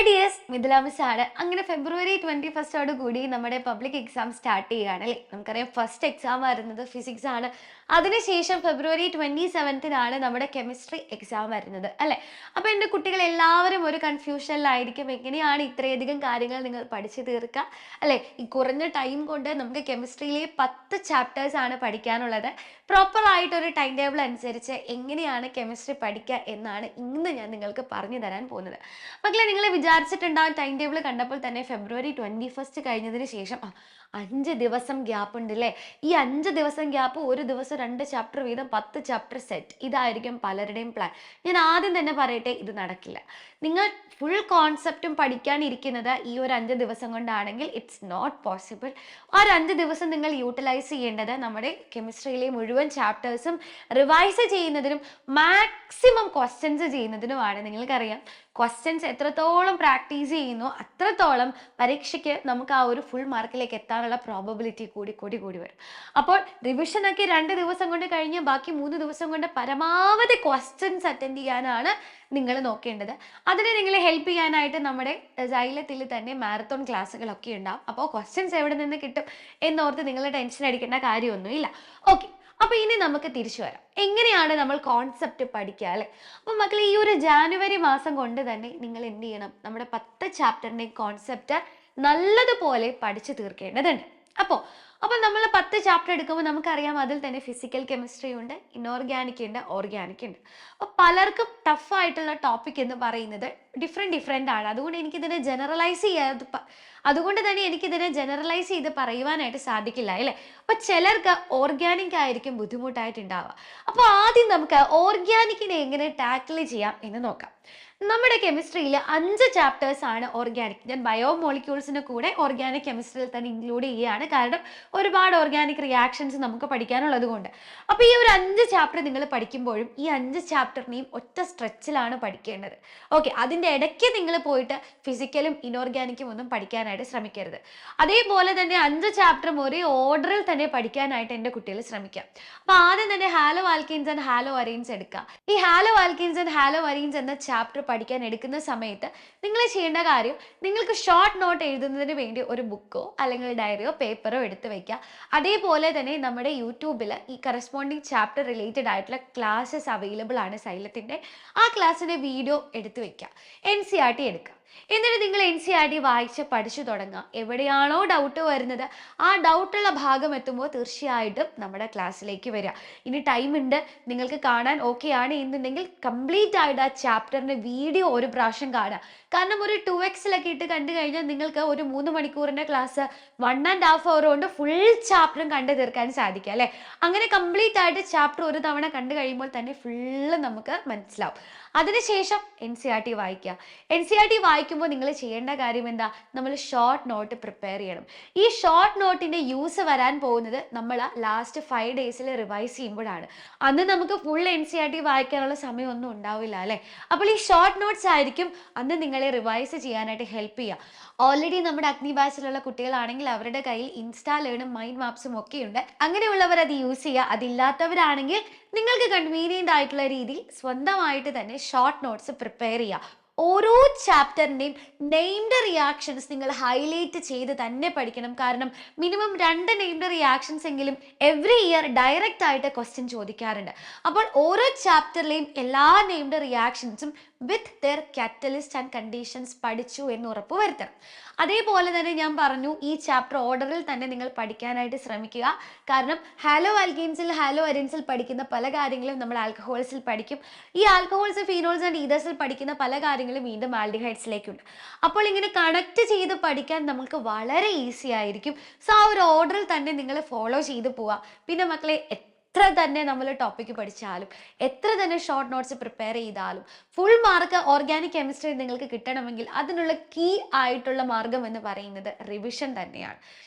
Hi dears, Mithula miss ആണ്. അങ്ങനെ ഫെബ്രുവരി 21 കൂടി നമ്മുടെ പബ്ലിക് എക്സാം സ്റ്റാർട്ട് ചെയ്യുകയാണ് അല്ലേ. നമുക്കറിയാം ഫസ്റ്റ് എക്സാം വരുന്നത് ഫിസിക്സ് ആണ്. അതിനുശേഷം ഫെബ്രുവരി 27 നമ്മുടെ കെമിസ്ട്രി എക്സാം വരുന്നത് അല്ലേ. അപ്പോൾ എൻ്റെ കുട്ടികൾ എല്ലാവരും ഒരു കൺഫ്യൂഷനിലായിരിക്കും, എങ്ങനെയാണ് ഇത്രയധികം കാര്യങ്ങൾ നിങ്ങൾ പഠിച്ചു തീർക്കുക അല്ലേ. ഈ കുറഞ്ഞ ടൈം കൊണ്ട് നമുക്ക് കെമിസ്ട്രിയിലെ 10 ചാപ്റ്റേഴ്സ് ആണ് പഠിക്കാനുള്ളത്. പ്രോപ്പറായിട്ടൊരു ടൈം ടേബിൾ അനുസരിച്ച് എങ്ങനെയാണ് കെമിസ്ട്രി പഠിക്കുക എന്നാണ് ഇന്ന് ഞാൻ നിങ്ങൾക്ക് പറഞ്ഞു തരാൻ പോകുന്നത്. മക്കളെ, നിങ്ങൾ വിചാരിച്ചിട്ടുണ്ടാവും ടൈം ടേബിൾ കണ്ടപ്പോൾ തന്നെ ഫെബ്രുവരി 21 കഴിഞ്ഞതിന് ശേഷം 5 ദിവസം ഗ്യാപ്പ് ഉണ്ട് അല്ലേ. ഈ 5 ദിവസം ഗ്യാപ്പ്, ഒരു ദിവസം 2 ചാപ്റ്റർ വീതം 10 ചാപ്റ്റർ സെറ്റ്, ഇതായിരിക്കും പലരുടെയും പ്ലാൻ. ഞാൻ ആദ്യം തന്നെ പറയട്ടെ, ഇത് നടക്കില്ല. നിങ്ങൾ ഫുൾ കോൺസെപ്റ്റും പഠിക്കാനിരിക്കുന്നത് ഈ ഒരു 5 ദിവസം കൊണ്ടാണെങ്കിൽ ഇറ്റ്സ് നോട്ട് പോസിബിൾ. ആ 5 ദിവസം നിങ്ങൾ യൂട്ടിലൈസ് ചെയ്യേണ്ടത് നമ്മുടെ കെമിസ്ട്രിയിലെ മുഴുവൻ ചാപ്റ്റേഴ്സും റിവൈസ് ചെയ്യുന്നതിനും മാക്സിമം ക്വസ്റ്റ്യൻസ് ചെയ്യുന്നതിനുമാണ്. നിങ്ങൾക്കറിയാം, ക്വസ്റ്റ്യൻസ് എത്രത്തോളം പ്രാക്ടീസ് ചെയ്യുന്നു അത്രത്തോളം പരീക്ഷയ്ക്ക് നമുക്ക് ആ ഒരു ഫുൾ മാർക്കിലേക്ക് എത്താനുള്ള പ്രോബബിലിറ്റി കൂടി വരും. അപ്പോൾ റിവിഷനൊക്കെ 2 ദിവസം കൊണ്ട് കഴിഞ്ഞ് ബാക്കി 3 ദിവസം കൊണ്ട് പരമാവധി ക്വസ്റ്റ്യൻസ് അറ്റൻഡ് ചെയ്യാനാണ് നിങ്ങൾ നോക്കേണ്ടത്. അതിനെ നിങ്ങളെ ഹെൽപ്പ് ചെയ്യാനായിട്ട് നമ്മുടെ ജൈലത്തിൽ തന്നെ മാരത്തോൺ ക്ലാസ്സുകളൊക്കെ ഉണ്ടാവും. അപ്പോൾ ക്വസ്റ്റ്യൻസ് എവിടെ നിന്ന് കിട്ടും എന്നോർത്ത് നിങ്ങൾ ടെൻഷൻ അടിക്കേണ്ട കാര്യമൊന്നുമില്ല. ഓക്കെ, അപ്പൊ ഇനി നമുക്ക് തിരിച്ചു വരാം. എങ്ങനെയാണ് നമ്മൾ കോൺസെപ്റ്റ് പഠിക്കുക അല്ലെ. അപ്പൊ മക്കളെ, ഈ ഒരു ജാനുവരി മാസം കൊണ്ട് തന്നെ നിങ്ങൾ എന്ത് ചെയ്യണം, നമ്മുടെ 10 ചാപ്റ്ററിന്റെ കോൺസെപ്റ്റ് നല്ലതുപോലെ പഠിച്ചു തീർക്കേണ്ടതുണ്ട്. അപ്പോൾ നമ്മൾ 10 ചാപ്റ്റർ എടുക്കുമ്പോൾ നമുക്കറിയാം, അതിൽ തന്നെ ഫിസിക്കൽ കെമിസ്ട്രി ഉണ്ട്, ഇനോർഗാനിക് ഉണ്ട്, ഓർഗാനിക് ഉണ്ട്. അപ്പോൾ പലർക്കും ടഫ് ആയിട്ടുള്ള ടോപ്പിക് എന്ന് പറയുന്നത് ഡിഫറെൻ്റ് ആണ്. അതുകൊണ്ട് തന്നെ എനിക്കിതിനെ ജനറലൈസ് ചെയ്ത് പറയുവാനായിട്ട് സാധിക്കില്ല അല്ലേ. അപ്പോൾ ചിലർക്ക് ഓർഗാനിക് ആയിരിക്കും ബുദ്ധിമുട്ടായിട്ടുണ്ടാവുക. അപ്പോൾ ആദ്യം നമുക്ക് ഓർഗാനിക്കിനെ എങ്ങനെ ടാക്കിൾ ചെയ്യാം എന്ന് നോക്കാം. നമ്മുടെ കെമിസ്ട്രിയിൽ 5 ചാപ്റ്റേഴ്സ് ആണ് ഓർഗാനിക്. ഞാൻ ബയോമോളിക്യൂൾസിന് കൂടെ ഓർഗാനിക് കെമിസ്ട്രിയിൽ തന്നെ ഇൻക്ലൂഡ് ചെയ്യുകയാണ്, കാരണം ഒരുപാട് ഓർഗാനിക് റിയാക്ഷൻസ് നമുക്ക് പഠിക്കാനുള്ളത് കൊണ്ട്. അപ്പോൾ ഈ ഒരു 5 ചാപ്റ്റർ നിങ്ങൾ പഠിക്കുമ്പോഴും ഈ 5 ചാപ്റ്ററിനെയും ഒറ്റ സ്ട്രെച്ചിലാണ് പഠിക്കേണ്ടത്. ഓക്കെ, അതിൻ്റെ ഇടയ്ക്ക് നിങ്ങൾ പോയിട്ട് ഫിസിക്കലും ഇനോർഗാനിക്കും ഒന്നും പഠിക്കാനായിട്ട് ശ്രമിക്കരുത്. അതേപോലെ തന്നെ 5 ചാപ്റ്ററും ഒരേ ഓർഡറിൽ തന്നെ പഠിക്കാനായിട്ട് എൻ്റെ കുട്ടികൾ ശ്രമിക്കാം. അപ്പോൾ ആദ്യം തന്നെ ഹാലോ ആൽക്കീൻസ് ആൻഡ് ഹാലോ അറീൻസ് എടുക്കുക. ഈ ഹാലോ ആൽക്കീൻസ് ആൻഡ് ഹാലോ അറീൻസ് എന്ന ചാപ്റ്റർ പഠിക്കാൻ എടുക്കുന്ന സമയത്ത് നിങ്ങൾ ചെയ്യേണ്ട കാര്യം, നിങ്ങൾക്ക് ഷോർട്ട് നോട്ട് എഴുതുന്നതിന് വേണ്ടി ഒരു ബുക്കോ അല്ലെങ്കിൽ ഡയറിയോ പേപ്പറോ എടുത്ത് വെക്കുക. അതേപോലെ തന്നെ നമ്മുടെ യൂട്യൂബിൽ ഈ കറസ്പോണ്ടിങ് ചാപ്റ്റർ റിലേറ്റഡ് ആയിട്ടുള്ള ക്ലാസ്സസ് അവൈലബിൾ ആണ് സൈലത്തിൻ്റെ. ആ ക്ലാസ്സിൻ്റെ വീഡിയോ എടുത്ത് വെക്കുക. NCERT എടുക്കുക. എന്നിട്ട് നിങ്ങൾ NCERT വായിച്ച് പഠിച്ചു തുടങ്ങുക. എവിടെയാണോ ഡൗട്ട് വരുന്നത് ആ ഡൗട്ടുള്ള ഭാഗം എത്തുമ്പോൾ തീർച്ചയായിട്ടും നമ്മുടെ ക്ലാസ്സിലേക്ക് വരിക. ഇനി ടൈം ഉണ്ട്, നിങ്ങൾക്ക് കാണാൻ ഓക്കെ ആണ് എന്നുണ്ടെങ്കിൽ കംപ്ലീറ്റ് ആയിട്ട് ആ ചാപ്റ്ററിൻ്റെ വീഡിയോ ഒരു പ്രാവശ്യം കാണുക. കാരണം ഒരു 2x ഇട്ട് കണ്ടു കഴിഞ്ഞാൽ നിങ്ങൾക്ക് ഒരു 3 മണിക്കൂറിൻ്റെ ക്ലാസ് 1.5 hour കൊണ്ട് ഫുൾ ചാപ്റ്ററും കണ്ടു തീർക്കാൻ സാധിക്കും അല്ലേ. അങ്ങനെ കംപ്ലീറ്റ് ആയിട്ട് ചാപ്റ്റർ ഒരു തവണ കണ്ടു കഴിയുമ്പോൾ തന്നെ ഫുള്ള് നമുക്ക് മനസ്സിലാവും. അതിനുശേഷം NCERT വായിക്കുക. NCERT വായിക്കുമ്പോൾ നിങ്ങൾ ചെയ്യേണ്ട കാര്യം എന്താ, നമ്മൾ ഷോർട്ട് നോട്ട് പ്രിപ്പയർ ചെയ്യണം. ഈ ഷോർട്ട് നോട്ടിൻ്റെ യൂസ് വരാൻ പോകുന്നത് നമ്മൾ ലാസ്റ്റ് 5 days റിവൈസ് ചെയ്യുമ്പോഴാണ്. അന്ന് നമുക്ക് ഫുൾ NCERT വായിക്കാനുള്ള സമയമൊന്നും ഉണ്ടാവില്ല അല്ലേ. അപ്പോൾ ഈ ഷോർട്ട് നോട്ട്സ് ആയിരിക്കും അന്ന് നിങ്ങളെ റിവൈസ് ചെയ്യാനായിട്ട് ഹെൽപ്പ് ചെയ്യുക. ഓൾറെഡി നമ്മുടെ അഗ്നി ബാച്ചിലുള്ള കുട്ടികളാണെങ്കിൽ അവരുടെ കയ്യിൽ ഇൻസ്റ്റാ ലേണും മൈൻഡ് മാപ്സും ഒക്കെ ഉണ്ട്. അങ്ങനെയുള്ളവർ അത് യൂസ് ചെയ്യുക. അതില്ലാത്തവരാണെങ്കിൽ നിങ്ങൾക്ക് കൺവീനിയൻ്റ് ആയിട്ടുള്ള രീതിയിൽ സ്വന്തമായിട്ട് തന്നെ ഷോർട്ട് നോട്ട്സ് പ്രിപ്പയർ ചെയ്യുക. ഓരോ ചാപ്റ്ററിൻ്റെയും നെയിംഡ് റിയാക്ഷൻസ് നിങ്ങൾ ഹൈലൈറ്റ് ചെയ്ത് തന്നെ പഠിക്കണം. കാരണം മിനിമം 2 നെയിംഡ് റിയാക്ഷൻസ് എങ്കിലും എവറി ഇയർ ഡയറക്റ്റ് ആയിട്ട് ക്വസ്റ്റ്യൻ ചോദിക്കാറുണ്ട്. അപ്പോൾ ഓരോ ചാപ്റ്ററിലെയും എല്ലാ നെയിംഡ് റിയാക്ഷൻസും with their catalyst and conditions പഠിച്ചു എന്ന് ഉറപ്പ് വരുത്തണം. അതേപോലെ തന്നെ ഞാൻ പറഞ്ഞു, ഈ ചാപ്റ്റർ ഓർഡറിൽ തന്നെ നിങ്ങൾ പഠിക്കാനായിട്ട് ശ്രമിക്കുക. കാരണം ഹാലോ ആൽക്കീൻസിൽ ഹാലോ അരിൻസിൽ പഠിക്കുന്ന പല കാര്യങ്ങളും നമ്മൾ ആൽക്കഹോൾസിൽ പഠിക്കും. ഈ ആൽക്കഹോൾസ്, ഫീനോൾസ് ആൻഡ് ഈതേഴ്സിൽ പഠിക്കുന്ന പല കാര്യങ്ങളും വീണ്ടും ആൽഡിഹൈഡ്സിലേക്കുണ്ട്. അപ്പോൾ ഇങ്ങനെ കണക്ട് ചെയ്ത് പഠിക്കാൻ നമുക്ക് വളരെ ഈസി ആയിരിക്കും. സോ ആ ഒരു ഓർഡറിൽ തന്നെ നിങ്ങൾ ഫോളോ ചെയ്ത് പോവുക. പിന്നെ മക്കളെ, എത്ര തന്നെ നമ്മൾ ടോപ്പിക്ക് പഠിച്ചാലും, എത്ര തന്നെ ഷോർട്ട് നോട്ട്സ് പ്രിപ്പയർ ചെയ്താലും ഫുൾ മാർക്ക് ഓർഗാനിക് കെമിസ്ട്രി നിങ്ങൾക്ക് കിട്ടണമെങ്കിൽ അതിനുള്ള കീ ആയിട്ടുള്ള മാർഗം എന്ന് പറയുന്നത് റിവിഷൻ തന്നെയാണ്.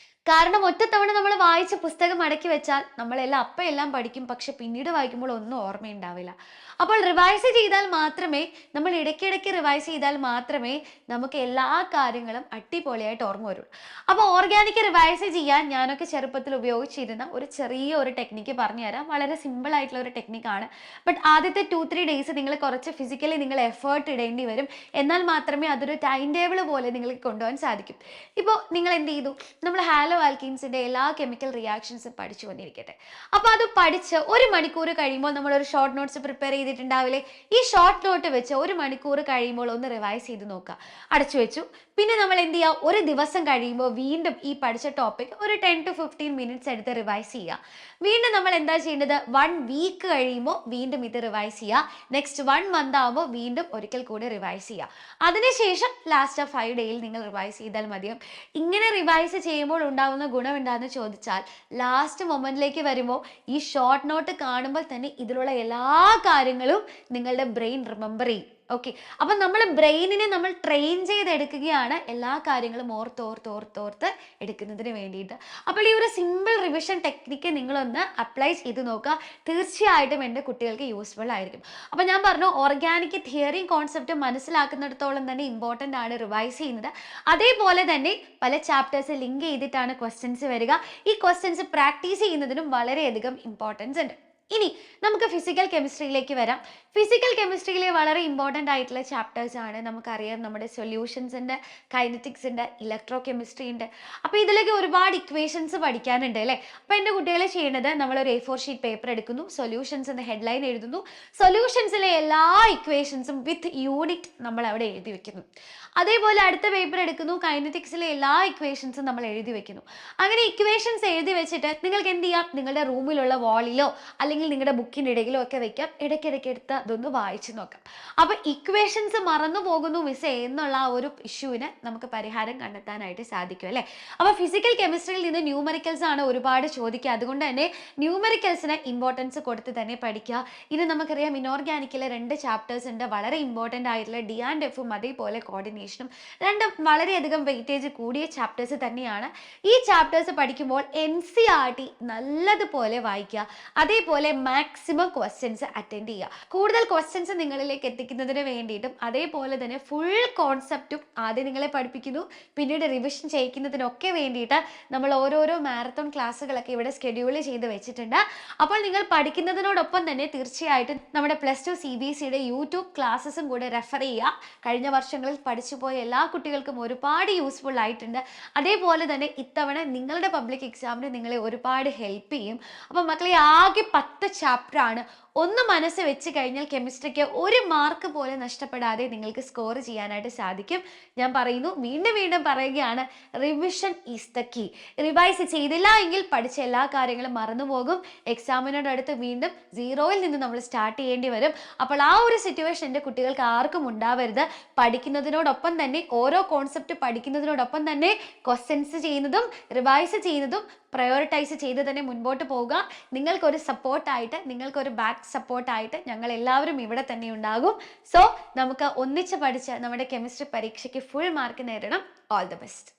കാരണം ഒറ്റത്തവണ നമ്മൾ വായിച്ച പുസ്തകം മടക്കി വെച്ചാൽ നമ്മളെല്ലാം അപ്പം എല്ലാം പഠിക്കും, പക്ഷെ പിന്നീട് വായിക്കുമ്പോൾ ഒന്നും ഓർമ്മയുണ്ടാവില്ല. അപ്പോൾ റിവൈസ് ചെയ്താൽ മാത്രമേ, നമ്മൾ ഇടയ്ക്കിടയ്ക്ക് റിവൈസ് ചെയ്താൽ മാത്രമേ നമുക്ക് എല്ലാ കാര്യങ്ങളും അടിപൊളിയായിട്ട് ഓർമ്മ വരുള്ളൂ. അപ്പോൾ ഓർഗാനിക് റിവൈസ് ചെയ്യാൻ ഞാനൊക്കെ ചെറുപ്പത്തിൽ ഉപയോഗിച്ചിരുന്ന ഒരു ചെറിയ ഒരു ടെക്നിക്ക് പറഞ്ഞുതരാം. വളരെ സിമ്പിൾ ആയിട്ടുള്ള ഒരു ടെക്നിക്കാണ്. ബട്ട് ആദ്യത്തെ 2-3 ഡേയ്സ് നിങ്ങൾ കുറച്ച് ഫിസിക്കലി നിങ്ങൾ എഫേർട്ട് ഇടേണ്ടി വരും. എന്നാൽ മാത്രമേ അതൊരു ടൈം ടേബിൾ പോലെ നിങ്ങൾക്ക് കൊണ്ടുപോകാൻ സാധിക്കും. ഇപ്പോൾ നിങ്ങൾ എന്ത് ചെയ്തു, നമ്മൾ ഹാലോ ആൽക്കീൻസിന്റെ എല്ലാ കെമിക്കൽ റിയാക്ഷൻസും പഠിച്ചു വന്നിരിക്കട്ടെ. അപ്പോൾ അത് പഠിച്ച് 1 മണിക്കൂർ കഴിയുമ്പോൾ നമ്മളൊരു ഷോർട്ട് നോട്ട്സ് പ്രിപ്പയർ ചെയ്തിട്ടുണ്ടാവില്ലേ? ഈ ഷോർട്ട് നോട്ട് വെച്ച് 1 മണിക്കൂർ കഴിയുമ്പോൾ ഒന്ന് റിവൈസ് ചെയ്ത് നോക്കുക. അടച്ചു വെച്ചു. പിന്നെ നമ്മൾ എന്ത് ചെയ്യുക, ഒരു ദിവസം കഴിയുമ്പോൾ വീണ്ടും ഈ പഠിച്ച ടോപ്പിക് ഒരു 10 to 15 മിനിറ്റ്സ് എടുത്ത് റിവൈസ് ചെയ്യുക. വീണ്ടും നമ്മൾ എന്താ ചെയ്യേണ്ടത്, 1 വീക്ക് കഴിയുമ്പോൾ വീണ്ടും ഇത് റിവൈസ് ചെയ്യുക. നെക്സ്റ്റ് 1 മന്ത് ആകുമ്പോൾ വീണ്ടും ഒരിക്കൽ കൂടി റിവൈസ് ചെയ്യുക. അതിനുശേഷം ലാസ്റ്റ് 5 ഡേയിൽ നിങ്ങൾ റിവൈസ് ചെയ്താൽ മതിയാവും. ഇങ്ങനെ റിവൈസ് ചെയ്യുമ്പോൾ ഉണ്ടാവുന്ന ഗുണം എന്താണെന്ന് ചോദിച്ചാൽ, ലാസ്റ്റ് മൊമെന്റിലേക്ക് വരുമ്പോൾ ഈ ഷോർട്ട് നോട്ട് കാണുമ്പോൾ തന്നെ ഇതിലുള്ള എല്ലാ കാര്യങ്ങളും നിങ്ങളുടെ ബ്രെയിൻ റിമെമ്പർ ചെയ്യും. ഓക്കെ, അപ്പം നമ്മൾ ബ്രെയിനിനെ നമ്മൾ ട്രെയിൻ ചെയ്തെടുക്കുകയാണ് എല്ലാ കാര്യങ്ങളും ഓർത്ത് എടുക്കുന്നതിന് വേണ്ടിയിട്ട്. അപ്പോൾ ഈ ഒരു സിമ്പിൾ റിവിഷൻ ടെക്നിക്ക് നിങ്ങളൊന്ന് അപ്ലൈ ചെയ്ത് നോക്കുക. തീർച്ചയായിട്ടും എൻ്റെ കുട്ടികൾക്ക് യൂസ്ഫുൾ ആയിരിക്കും. അപ്പോൾ ഞാൻ പറഞ്ഞു, ഓർഗാനിക് തിയറിയും കോൺസെപ്റ്റും മനസ്സിലാക്കുന്നിടത്തോളം തന്നെ ഇമ്പോർട്ടൻ്റ് ആണ് റിവൈസ് ചെയ്യുന്നത്. അതേപോലെ തന്നെ പല ചാപ്റ്റേഴ്സ് ലിങ്ക് ചെയ്തിട്ടാണ് ക്വസ്റ്റ്യൻസ് വരിക. ഈ ക്വസ്റ്റ്യൻസ് പ്രാക്ടീസ് ചെയ്യുന്നതിനും വളരെയധികം ഇമ്പോർട്ടൻസ് ഉണ്ട്. ഇനി നമുക്ക് ഫിസിക്കൽ കെമിസ്ട്രിയിലേക്ക് വരാം. ഫിസിക്കൽ കെമിസ്ട്രിയിലെ വളരെ ഇമ്പോർട്ടൻ്റ് ആയിട്ടുള്ള ചാപ്റ്റേഴ്സ് ആണ്. നമുക്കറിയാം, നമ്മുടെ സൊല്യൂഷൻസ് ഉണ്ട്, കൈനറ്റിക്സ് ഉണ്ട്, ഇലക്ട്രോ കെമിസ്ട്രി ഉണ്ട്. അപ്പോൾ ഇതിലേക്ക് ഒരുപാട് ഇക്വേഷൻസ് പഠിക്കാനുണ്ട് അല്ലേ? അപ്പോൾ എൻ്റെ കുട്ടികളെ ചെയ്യേണ്ടത്, നമ്മളൊരു A4 ഷീറ്റ് പേപ്പർ എടുക്കുന്നു, സൊല്യൂഷൻസ് എന്ന ഹെഡ്ലൈൻ എഴുതുന്നു, സൊല്യൂഷൻസിലെ എല്ലാ ഇക്വേഷൻസും വിത്ത് യൂണിറ്റ് നമ്മൾ അവിടെ എഴുതി വെക്കുന്നു. അതേപോലെ അടുത്ത പേപ്പർ എടുക്കുന്നു, കൈനറ്റിക്സിലെ എല്ലാ ഇക്വേഷൻസും നമ്മൾ എഴുതി വെക്കുന്നു. അങ്ങനെ ഇക്വേഷൻസ് എഴുതി വെച്ചിട്ട് നിങ്ങൾക്ക് എന്ത് ചെയ്യാം, നിങ്ങളുടെ റൂമിലുള്ള വാളിലോ അല്ലെങ്കിൽ നിങ്ങളുടെ ബുക്കിൻ്റെ ഇടയിലോ ഒക്കെ വെക്കാം. ഇടയ്ക്കിടയ്ക്ക് എടുത്ത് അതൊന്ന് വായിച്ചു നോക്കാം. അപ്പോൾ ഇക്വേഷൻസ് മറന്നു പോകുന്നു മിസ് എന്നുള്ള ആ ഒരു ഇഷ്യൂവിന് നമുക്ക് പരിഹാരം കണ്ടെത്താനായിട്ട് സാധിക്കും അല്ലേ? അപ്പോൾ ഫിസിക്കൽ കെമിസ്ട്രിയിൽ നിന്ന് ന്യൂമറിക്കൽസ് ആണ് ഒരുപാട് ചോദിക്കുക. അതുകൊണ്ട് തന്നെ ന്യൂമറിക്കൽസിന് ഇമ്പോർട്ടൻസ് കൊടുത്ത് തന്നെ പഠിക്കുക. ഇനി നമുക്കറിയാം, ഇനോർഗാനിക്കിലെ 2 ചാപ്റ്റേഴ്സ് ഉണ്ട്, വളരെ ഇമ്പോർട്ടൻ്റ് ആയിട്ടുള്ള ഡി ആൻഡ് എഫും അതേപോലെ കോർഡിനേഷനും. രണ്ടും വളരെയധികം വെയിറ്റേജ് കൂടിയ ചാപ്റ്റേഴ്സ് തന്നെയാണ്. ഈ ചാപ്റ്റേഴ്സ് പഠിക്കുമ്പോൾ NCERT നല്ലതുപോലെ വായിക്കുക. അതേപോലെ മാക്സിമം ക്വസ്റ്റ്യൻസ് അറ്റൻഡ് ചെയ്യുക. കൂടുതൽ ക്വസ്റ്റ്യൻസ് നിങ്ങളിലേക്ക് എത്തിക്കുന്നതിന് വേണ്ടിയിട്ടും അതേപോലെ തന്നെ ഫുൾ കോൺസെപ്റ്റും ആദ്യം നിങ്ങളെ പഠിപ്പിക്കുന്നു, പിന്നീട് റിവിഷൻ ചെയ്യിക്കുന്നതിനൊക്കെ വേണ്ടിയിട്ട് നമ്മൾ ഓരോരോ മാരത്തോൺ ക്ലാസ്സുകളൊക്കെ ഇവിടെ സ്കെഡ്യൂൾ ചെയ്ത് വെച്ചിട്ടുണ്ട്. അപ്പോൾ നിങ്ങൾ പഠിക്കുന്നതിനോടൊപ്പം തന്നെ തീർച്ചയായിട്ടും നമ്മുടെ +2 CBSEയുടെ യൂട്യൂബ് ക്ലാസ്സസും കൂടെ റെഫർ ചെയ്യുക. കഴിഞ്ഞ വർഷങ്ങളിൽ പഠിച്ചു പോയ എല്ലാ കുട്ടികൾക്കും ഒരുപാട് യൂസ്ഫുൾ ആയിട്ടുണ്ട്. അതേപോലെ തന്നെ ഇത്തവണ നിങ്ങളുടെ പബ്ലിക് എക്സാമിന് നിങ്ങളെ ഒരുപാട് ഹെൽപ്പ് ചെയ്യും. അപ്പോൾ മക്കളെ, ആകെ 10 ചാപ്റ്റർ ആണ്. ഒന്ന് മനസ്സ് വെച്ച് കഴിഞ്ഞാൽ കെമിസ്ട്രിക്ക് 1 മാർക്ക് പോലെ നഷ്ടപ്പെടാതെ നിങ്ങൾക്ക് സ്കോർ ചെയ്യാനായിട്ട് സാധിക്കും. ഞാൻ പറയുന്നു, വീണ്ടും പറയുകയാണ്, revision is the key. Revise ചെയ്തില്ല എങ്കിൽ പഠിച്ച എല്ലാ കാര്യങ്ങളും മറന്നുപോകും. എക്സാമിനോടടുത്ത് വീണ്ടും 0-ൽ നിന്ന് നമ്മൾ സ്റ്റാർട്ട് ചെയ്യേണ്ടി വരും. അപ്പോൾ ആ ഒരു സിറ്റുവേഷൻ എൻ്റെ കുട്ടികൾക്ക് ആർക്കും ഉണ്ടാവരുത്. പഠിക്കുന്നതിനോടൊപ്പം തന്നെ, ഓരോ കോൺസെപ്റ്റ് പഠിക്കുന്നതിനോടൊപ്പം തന്നെ ക്വസ്റ്റ്യൻസ് ചെയ്യുന്നതും റിവൈസ് ചെയ്യുന്നതും പ്രയോറിറ്റൈസ് ചെയ്ത് തന്നെ മുൻപോട്ട് പോവുക. നിങ്ങൾക്കൊരു സപ്പോർട്ടായിട്ട്, നിങ്ങൾക്കൊരു ബാക്ക് സപ്പോർട്ടായിട്ട് ഞങ്ങൾ എല്ലാവരും ഇവിടെ തന്നെ ഉണ്ടാകും. സോ നമുക്ക് ഒന്നിച്ച് പഠിച്ച് നമ്മുടെ കെമിസ്ട്രി പരീക്ഷയ്ക്ക് ഫുൾ മാർക്ക് നേടണം. All the best.